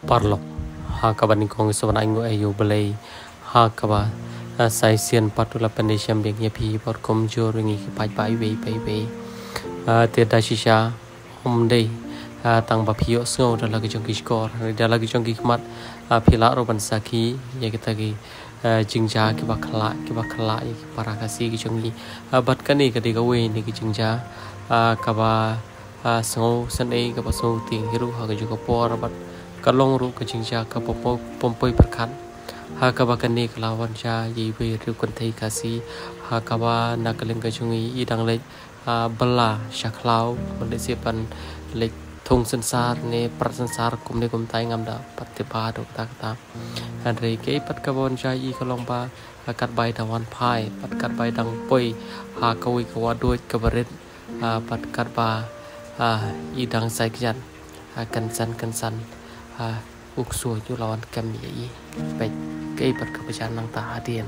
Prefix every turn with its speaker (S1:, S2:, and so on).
S1: parlok ha kaban kong so na ingo ayo belai ha kaba sai sian patula pandesham beng ye pi por kom jor ngi pai pai ve te da shisha om dei tang ba pio sngo da lagi jong ki skor da lagi jong ki mat phila ro ban saki ye kita ki jingja ki ba khala ye ki parakasi ki jong ki bat kani ka de ka we ni ki jingja ka ba sngo san e ka ba so ting hiru ha ka jo por bat kalong ru ka jingja ka pompoi perkan ha ka ba kani ka lawan ja ye we ru kon thei ka si ha ka ba na kaleng ka jong i dang le bala shaklau mende sipan le thong sansar ne prasansar kum ne kum tai ngam da patipa dok tak ta andre ke pat ka bon ja i kalong ba kat bai da wan phai pat kat bai dang poi ha kawi ka wa doi ka baret pat kat ba i dang sai kyan kan san uk su ju lawan kam i pe ke pat ka pajan nang ta hadien